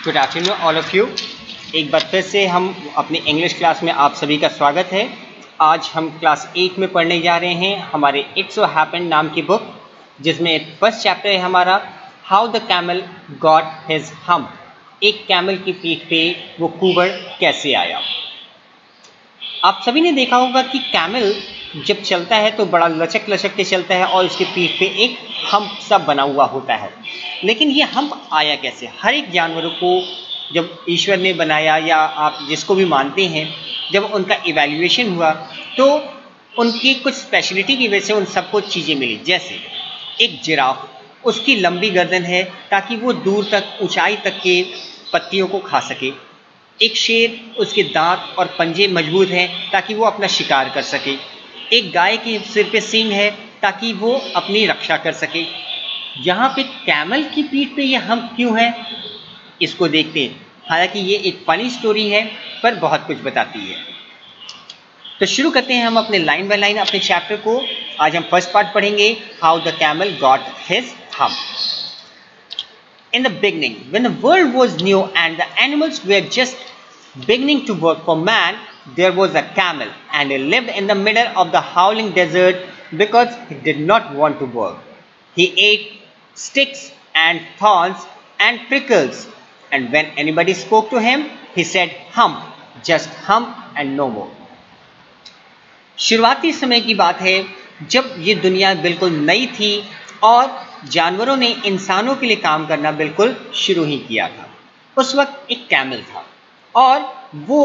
Good afternoon all of you. एक बार फिर से हम अपनी इंग्लिश क्लास में आप सभी का स्वागत है। आज हम क्लास 8 में पढ़ने जा रहे हैं हमारे इट सो हैपेंड नाम की बुक, जिसमें फर्स्ट चैप्टर है हमारा how the camel got his hump. एक कैमल की पीठ पे वो कुबड़ कैसे आया। आप सभी ने देखा होगा कि कैमल जब चलता है तो बड़ा लचक लचक के चलता है और उसके पीठ पे एक हम्प सा बना हुआ होता है। लेकिन ये हम्प आया कैसे? हर एक जानवरों को जब ईश्वर ने बनाया, या आप जिसको भी मानते हैं, जब उनका इवैल्यूएशन हुआ तो उनकी कुछ स्पेशलिटी की वजह से उन सबको चीज़ें मिली। जैसे एक जिराफ, उसकी लंबी गर्दन है ताकि वो दूर तक, ऊंचाई तक के पत्तियों को खा सके। एक शेर, उसके दांत और पंजे मजबूत हैं ताकि वो अपना शिकार कर सके। एक गाय के सिर पे सींग है ताकि वो अपनी रक्षा कर सके। यहाँ पे कैमल की पीठ पे ये हम्प क्यों है, इसको देखते हैं। हालांकि ये एक फनी स्टोरी है पर बहुत कुछ बताती है। तो शुरू करते हैं हम अपने लाइन बाय लाइन अपने चैप्टर को। आज हम फर्स्ट पार्ट पढ़ेंगे, how the camel got his hump. In the beginning, when the world was new and the animals were just beginning to work for man, there was a camel, and he lived in the middle of the howling desert because he did not want to work. He ate sticks and thorns and prickles, and when anybody spoke to him, he said, "Hump, just hump and no more." शुरुआती समय की बात है जब ये दुनिया बिल्कुल नई थी और जानवरों ने इंसानों के लिए काम करना बिल्कुल शुरू ही किया था। उस वक्त एक कैमल था और वो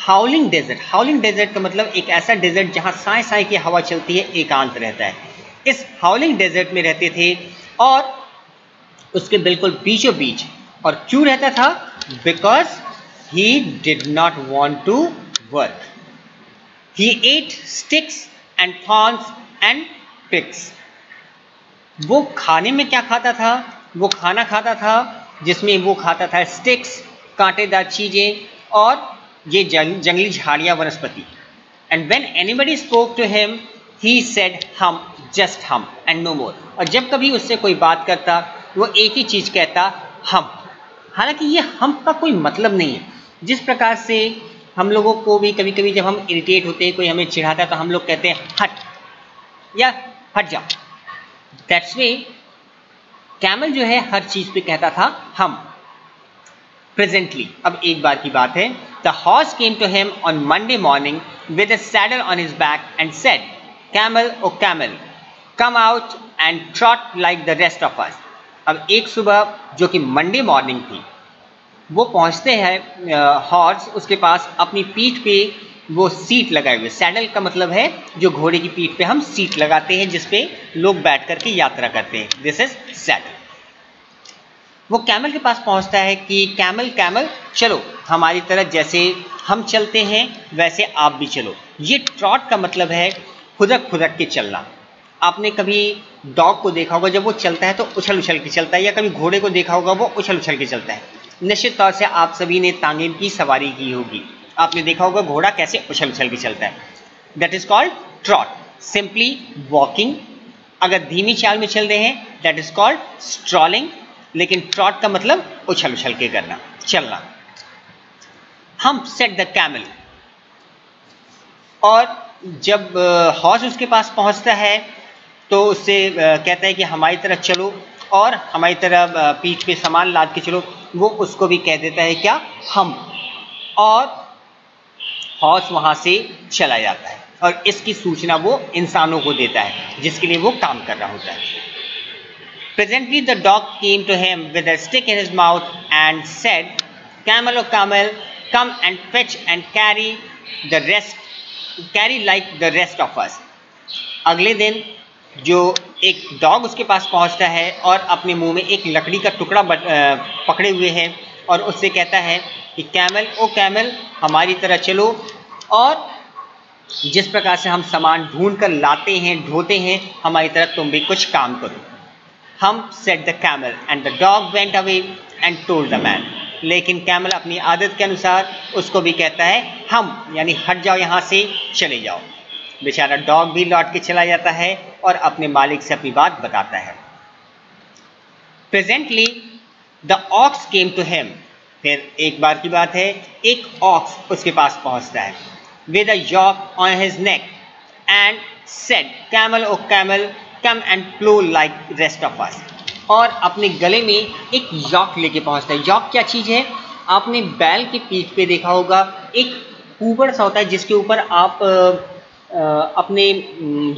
हाउलिंग डेजर्ट का मतलब एक ऐसा डेजर्ट जहाँ साए साए की हवा चलती है, एकांत रहता है। इस हाउलिंग डेजर्ट में रहते थे और उसके बिल्कुल बीचों बीच। और क्यों रहता था? Because he did not want to work. He ate sticks and thorns and picks. वो खाने में क्या खाता था? वो खाना खाता था जिसमें वो खाता था स्टिक्स, कांटेदार चीज़ें, और ये जंगली झाड़ियाँ, वनस्पति। And when anybody spoke to him he said humph, just humph and no more. और जब कभी उससे कोई बात करता वो एक ही चीज़ कहता, हम। हालांकि ये हम का कोई मतलब नहीं है। जिस प्रकार से हम लोगों को भी कभी कभी जब हम इरिटेट होते हैं, कोई हमें चिढ़ाता है, तो हम लोग कहते हैं हट या हट जाओ। दैट्स वे कैमल जो है हर चीज पे कहता था हम। प्रेजेंटली, अब एक बार की बात है, the horse came to him on Monday morning with a saddle on his back and said, camel o camel, come out and trot like the rest of us. अब एक सुबह जो कि मंडे मॉर्निंग थी, वो पहुंचते हैं हॉर्स, उसके पास अपनी पीठ पे वो सीट लगाए हुए। सैडल का मतलब है जो घोड़े की पीठ पे हम सीट लगाते हैं जिस पे लोग बैठ करके यात्रा करते हैं, दिस इज सैडल। वो कैमल के पास पहुंचता है कि कैमल कैमल चलो हमारी तरह, जैसे हम चलते हैं वैसे आप भी चलो। ये ट्रॉट का मतलब है खुदक खुदक के चलना। आपने कभी डॉग को देखा होगा, जब वो चलता है तो उछल उछल के चलता है, या कभी घोड़े को देखा होगा वो उछल उछल के चलता है। निश्चित तौर से आप सभी ने तांगे की सवारी की होगी, आपने देखा होगा घोड़ा कैसे उछल उछल के चलता है। That is called trout, simply walking. अगर धीमी चाल में चल रहे हैं दैट इज कॉल्ड स्ट्रॉलिंग, लेकिन ट्रॉट का मतलब उछल उछल के करना, चलना। हम सेट द कैमल। और जब हॉर्स उसके पास पहुंचता है तो उससे कहता है कि हमारी तरफ चलो और हमारी तरफ पीठ पे सामान लाद के चलो। वो उसको भी कह देता है क्या, हम। और हॉर्स वहाँ से चला जाता है और इसकी सूचना वो इंसानों को देता है जिसके लिए वो काम कर रहा होता है। Presently the dog came to him with a stick in his mouth and said, camel o camel, come and fetch and carry like the rest of us. अगले दिन जो एक डॉग उसके पास पहुंचता है और अपने मुंह में एक लकड़ी का टुकड़ा पकड़े हुए है और उससे कहता है कि कैमल ओ कैमल, हमारी तरह चलो, और जिस प्रकार से हम सामान ढूंढ कर लाते हैं, ढोते हैं, हमारी तरह तुम भी कुछ काम करो। हम said the camel and the dog went away and told the man. लेकिन कैमल अपनी आदत के अनुसार उसको भी कहता है हम, यानी हट जाओ यहाँ से, चले जाओ। बेचारा डॉग भी लौट के चला जाता है और अपने मालिक से अपनी बात बताता है। Presently the ox came to him फिर एक बार की बात है, एक ऑक्स उसके पास पहुंचता है with a yoke on his neck and said camel o camel come and plough like rest of us, और अपने गले में एक यॉक लेके पहुंचता है। यॉक क्या चीज़ है? आपने बैल की पीठ पे देखा होगा एक ऊबड़ सा होता है जिसके ऊपर आप अपने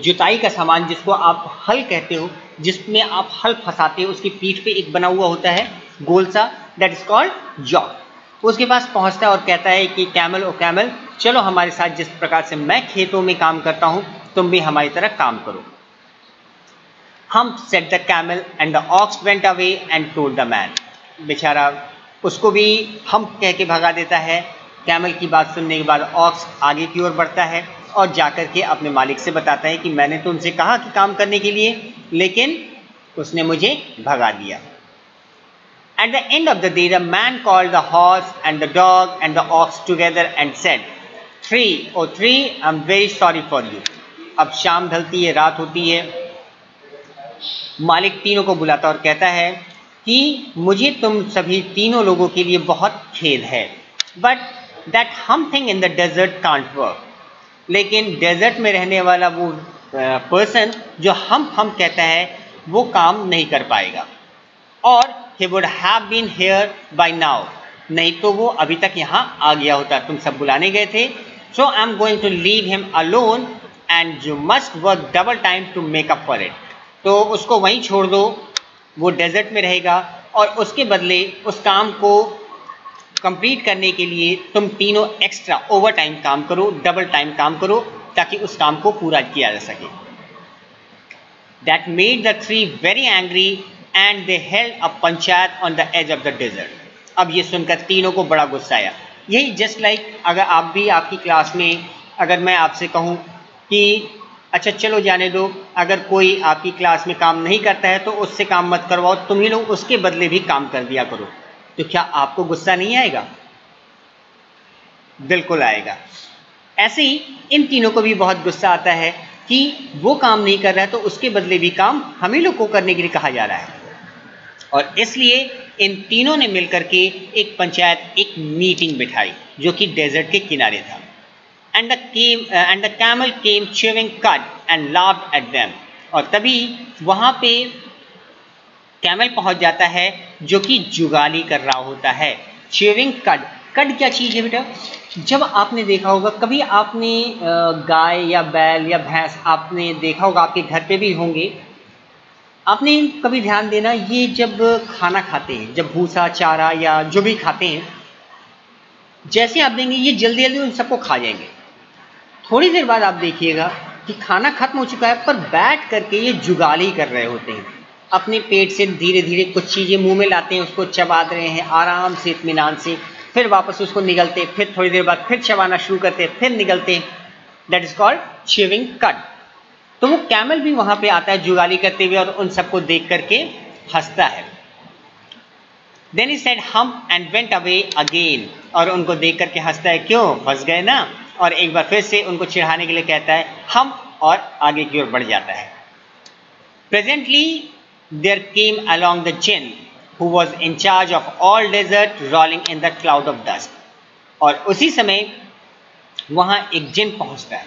जुताई का सामान, जिसको आप हल कहते हो, जिसमें आप हल फंसाते हो, उसकी पीठ पे एक बना हुआ होता है गोल सा, दैट इज कॉल्ड यॉक। उसके पास पहुंचता है और कहता है कि कैमल ओ कैमल, चलो हमारे साथ, जिस प्रकार से मैं खेतों में काम करता हूं तुम भी हमारी तरह काम करो। हम set the camel and the aux went away and told the man. बेचारा उसको भी हम कह के भगा देता है। कैमल की बात सुनने के बाद ऑक्स आगे की ओर बढ़ता है और जाकर के अपने मालिक से बताता है कि मैंने तो उनसे कहा कि काम करने के लिए, लेकिन उसने मुझे भगा दिया। At the end of the day, the man called the horse and the dog and the ox together and said, "Tree, oh tree, I'm very sorry for you." अब शाम ढलती है, रात होती है। मालिक तीनों को बुलाता और कहता है कि मुझे तुम सभी तीनों लोगों के लिए बहुत खेद है, but that humthing in the desert can't work. लेकिन डेजर्ट में रहने वाला वो पर्सन जो हम कहता है वो काम नहीं कर पाएगा, और he would have been here by now, नहीं तो वो अभी तक यहाँ आ गया होता, तुम सब बुलाने गए थे। So I'm going to leave him alone and you must work double time to make up for it. तो उसको वहीं छोड़ दो, वो डेजर्ट में रहेगा और उसके बदले उस काम को कंप्लीट करने के लिए तुम तीनों एक्स्ट्रा ओवर टाइम काम करो, डबल टाइम काम करो, ताकि उस काम को पूरा किया जा सके। That made the three very angry and they held a panchayat on the edge of the desert. अब ये सुनकर तीनों को बड़ा गुस्सा आया। यही जस्ट लाइक अगर आप भी आपकी क्लास में, अगर मैं आपसे कहूँ कि अच्छा चलो जाने दो, अगर कोई आपकी क्लास में काम नहीं करता है तो उससे काम मत करवाओ, तुम ही लोग उसके बदले भी काम कर दिया करो, तो क्या आपको गुस्सा नहीं आएगा? बिल्कुल आएगा। ऐसे ही इन तीनों को भी बहुत गुस्सा आता है कि वो काम नहीं कर रहा है तो उसके बदले भी काम हम ही लोग को करने के लिए कहा जा रहा है, और इसलिए इन तीनों ने मिलकर के एक पंचायत, एक मीटिंग बिठाई जो कि डेजर्ट के किनारे था। And the camel came chewing cut and laughed at them, और तभी वहाँ पे कैमल पहुँच जाता है जो कि जुगाली कर रहा होता है। चीविंग कट, कट क्या चीज़ है बेटा? जब आपने देखा होगा, कभी आपने गाय या बैल या भैंस आपने देखा होगा, आपके घर पे भी होंगे, आपने कभी ध्यान देना, ये जब खाना खाते हैं, जब भूसा चारा या जो भी खाते हैं, जैसे आप देंगे ये जल्दी जल्दी उन सबको खा जाएंगे। थोड़ी देर बाद आप देखिएगा कि खाना खत्म हो चुका है पर बैठ करके ये जुगाली कर रहे होते हैं, अपने पेट से धीरे धीरे कुछ चीज़ें मुंह में लाते हैं, उसको चबा रहे हैं आराम से, इत्मीनान से, फिर वापस उसको निगलते, फिर थोड़ी देर बाद फिर चबाना शुरू करते, फिर निगलते। That is called chewing cud. तो वो कैमल भी वहां पे आता है जुगाली करते हुए और उन सबको देख करके हंसता है। देन ही सेड हम एंड वेंट अवे अगेन, और उनको देख करके हंसता है, क्यों, फंस गए ना, और एक बार फिर से उनको चिढ़ाने के लिए कहता है हम, और आगे की ओर बढ़ जाता है। Presently there came along the djinn who was in charge of all desert rolling in the cloud of dust, और उसी समय वहाँ एक जिन पहुँचता है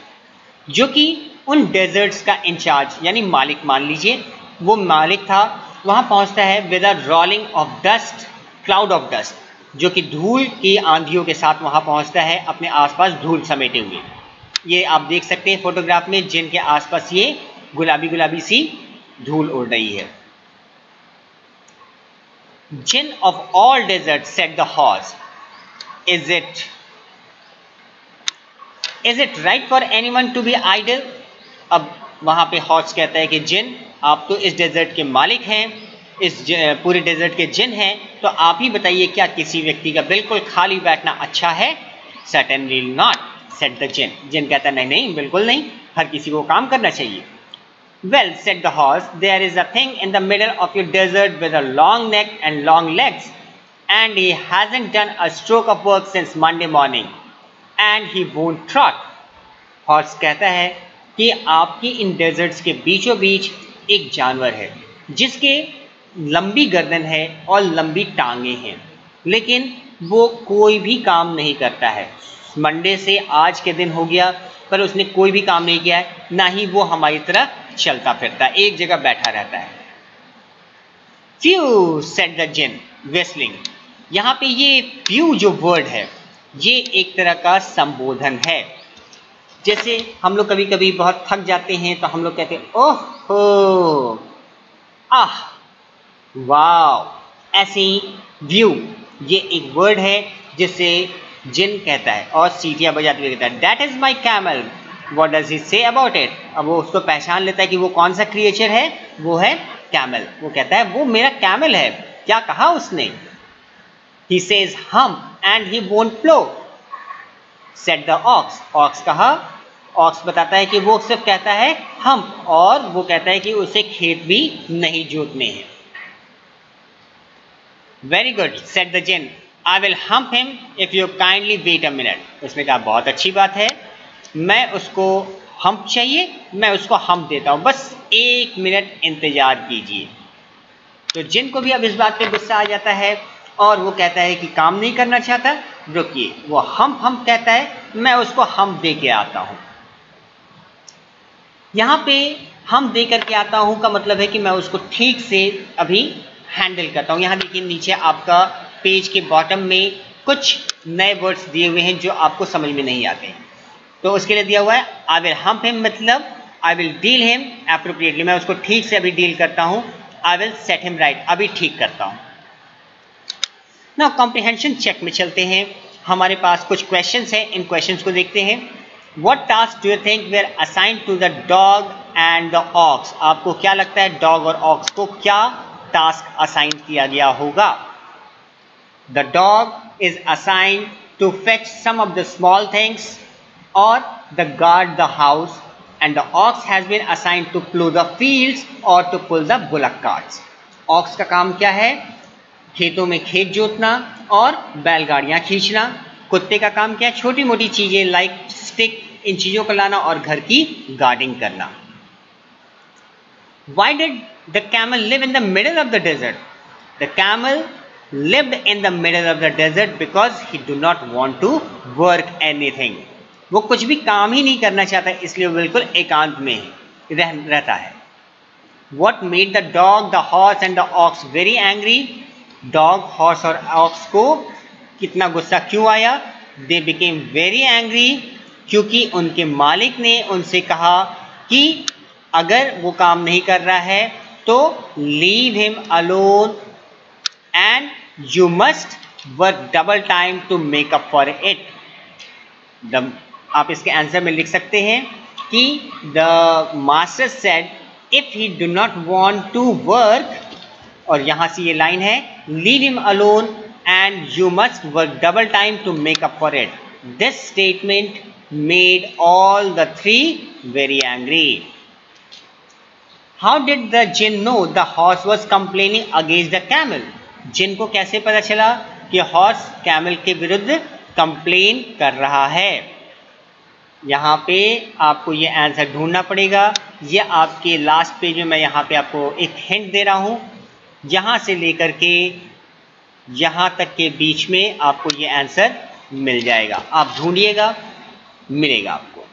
जो कि उन डेजर्ट्स का इंचार्ज यानी मालिक मान लीजिए, वो मालिक था। वहाँ पहुँचता है with a rolling of dust, cloud of dust, जो कि धूल की आंधियों के साथ वहाँ पहुँचता है, अपने आसपास धूल समेटे हुए। ये आप देख सकते हैं फोटोग्राफ में, जिन के आसपास ये गुलाबी गुलाबी सी धूल उड़ रही है। Jinn of all deserts, said the horse, is it right for anyone to be idle? अब वहाँ पे हॉर्स कहता है कि जिन, आप तो इस डेजर्ट के मालिक हैं, इस पूरे डेजर्ट के जिन हैं, तो आप ही बताइए क्या किसी व्यक्ति का बिल्कुल खाली बैठना अच्छा है? Certainly not, said the जिन। जिन कहता नहीं नहीं, बिल्कुल नहीं, हर किसी को काम करना चाहिए। Well, said the horse, there is a thing in the middle of your desert with a long neck and long legs, and he hasn't done a stroke of work since Monday morning, and he won't trot. Horse कहता है कि आपकी इन desserts के बीचों बीच एक जानवर है जिसके लंबी गर्दन है और लंबी टांगे हैं। लेकिन वो कोई भी काम नहीं करता है। मंडे से आज के दिन हो गया पर उसने कोई भी काम नहीं किया है, ना ही वो हमारी तरह चलता फिरता है, एक जगह बैठा रहता है। Whew said the djinn whistling. यहाँ पे ये फ्यू जो वर्ड है ये एक तरह का संबोधन है। जैसे हम लोग कभी कभी बहुत थक जाते हैं तो हम लोग कहते हैं ओह हो, आह, वाव। ऐसे ही व्यू ये एक वर्ड है जिसे जिन कहता है और सीटियां बजाते हुए कहता है that is my camel, what does he say about it. अब वो उसको पहचान लेता है कि वो कौन सा क्रिएचर है, वो है कैमल। वो कहता है वो मेरा कैमल है। क्या कहा उसने? He says humph and he won't plough, said the ox. Ox कहा, ऑक्स बताता है कि वो सिर्फ कहता है हम, और वो कहता है कि उसे खेत भी नहीं जोतने हैं। Very good said the djinn, I will hump him if you kindly wait a minute. उसने कहा बहुत अच्छी बात है, मैं उसको हम्प चाहिए, मैं उसको हम्प देता हूं, बस 1 मिनट इंतजार कीजिए। तो जिन को भी अब इस बात पे गुस्सा आ जाता है और वो कहता है कि काम नहीं करना चाहता, रुकिए, वो हम कहता है, मैं उसको हम दे के आता हूं। यहां पे हम दे करके आता हूं का मतलब है कि मैं उसको ठीक से अभी हैंडल करता हूं। यहां देखिए नीचे आपका पेज के बॉटम में कुछ नए वर्ड्स दिए हुए हैं जो आपको समझ में नहीं आते हैं। तो उसके लिए दिया हुआ है आई विल हम्प हिम, मतलब I will deal him appropriately, मैं उसको ठीक से अभी डील करता हूं। I will set him right, अभी ठीक करता हूं। ना कॉम्प्रिहेंशन चेक में चलते हैं। हमारे पास कुछ क्वेश्चंस हैं, इन क्वेश्चंस को देखते हैं। What task do you think were assigned to the dog and the ox? आपको क्या लगता है डॉग और ऑक्स को क्या टास्क असाइन किया गया होगा? The dog is assigned to fetch some of the small things or the guard the house, and the ox has been assigned to plough the fields or to pull the bullock carts. ox का काम क्या है? खेतों में खेत जोतना और बैलगाड़ियां खींचना। कुत्ते का काम क्या है? छोटी मोटी चीजें लाइक स्टिक, इन चीजों को लाना और घर की गार्डिंग करना। Why did the camel live in the middle of the desert? The camel lived in the middle of the desert because he do not want to work anything. वो कुछ भी काम ही नहीं करना चाहता, इसलिए वो बिल्कुल एकांत में रहता है। What made the dog, the horse and the ox very angry? Dog, horse और ox को कितना गुस्सा क्यों आया? They became very angry क्योंकि उनके मालिक ने उनसे कहा कि अगर वो काम नहीं कर रहा है तो leave him alone and you must work double time to make up for it. आप इसके आंसर में लिख सकते हैं कि the master said if he do not want to work, और यहां से ये लाइन है leave him alone and you must work double time to make up for it. This statement made all the three very angry. How did the jinn know the horse was complaining against the camel? जिन को कैसे पता चला कि horse camel के विरुद्ध complain कर रहा है? यहाँ पे आपको ये आंसर ढूंढना पड़ेगा। ये आपके लास्ट पेज में मैं यहाँ पे आपको एक हिंट दे रहा हूँ। यहाँ से लेकर के यहाँ तक के बीच में आपको ये आंसर मिल जाएगा, आप ढूंढिएगा, मिलेगा आपको।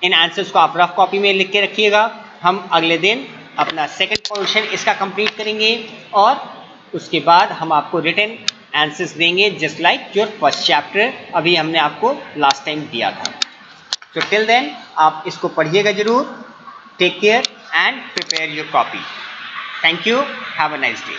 इन आंसर्स को आप रफ कॉपी में लिख के रखिएगा। हम अगले दिन अपना सेकंड पोर्शन इसका कंप्लीट करेंगे और उसके बाद हम आपको रिटन आंसर्स देंगे just like your first chapter अभी हमने आपको लास्ट टाइम दिया था। So till then आप इसको पढ़िएगा जरूर। Take care and prepare your copy. Thank you, have a nice day.